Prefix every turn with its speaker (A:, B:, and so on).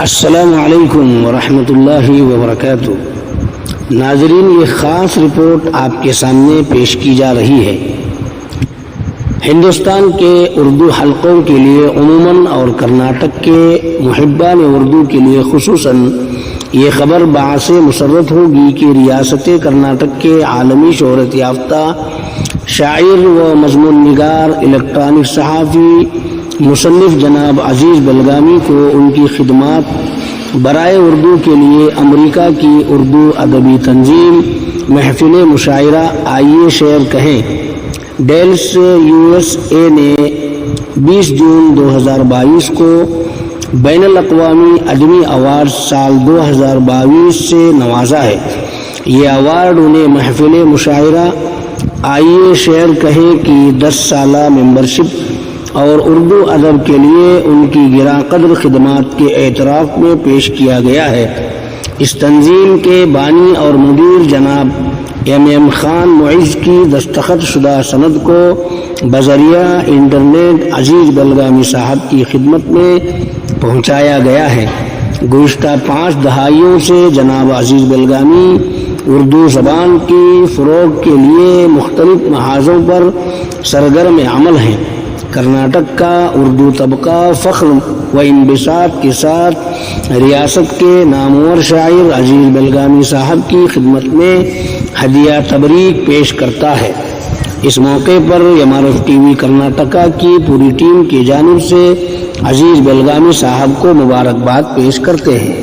A: السلام علیکم ورحمۃ اللہ وبرکاتہ۔ ناظرین، یہ خاص رپورٹ آپ کے سامنے پیش کی جا رہی ہے۔ ہندوستان کے اردو حلقوں کے لیے عموماً اور کرناٹک کے محبان اردو کے لیے خصوصاً یہ خبر باعث مسرت ہوگی کہ ریاست کرناٹک کے عالمی شہرت یافتہ شاعر و مضمون نگار، الیکٹرانک صحافی، مصنف جناب عزیز بلگامی کو ان کی خدمات برائے اردو کے لیے امریکہ کی اردو ادبی تنظیم محفل مشاعرہ آئیے شعر کہیں ڈیلس USA نے 20 جون 2022 کو بین الاقوامی ادبی ایوارڈ سال 2022 سے نوازا ہے۔ یہ ایوارڈ انہیں محفل مشاعرہ آئیے شعر کہیں کی 10 سالہ ممبرشپ اور اردو ادب کے لیے ان کی گراں قدر خدمات کے اعتراف میں پیش کیا گیا ہے۔ اس تنظیم کے بانی اور مدیر جناب MM خان معز کی دستخط شدہ سند کو بذریعہ انٹرنیٹ عزیز بلگامی صاحب کی خدمت میں پہنچایا گیا ہے۔ گزشتہ 5 دہائیوں سے جناب عزیز بلگامی اردو زبان کی فروغ کے لیے مختلف محاذوں پر سرگرم عمل ہیں۔ کرناٹک کا اردو طبقہ فخر و انبساط کے ساتھ ریاست کے نامور شاعر عزیز بلگامی صاحب کی خدمت میں ہدیہ تبریک پیش کرتا ہے۔ اس موقع پر MRF TV کرناٹکا کی پوری ٹیم کی جانب سے عزیز بلگامی صاحب کو مبارکباد پیش کرتے ہیں۔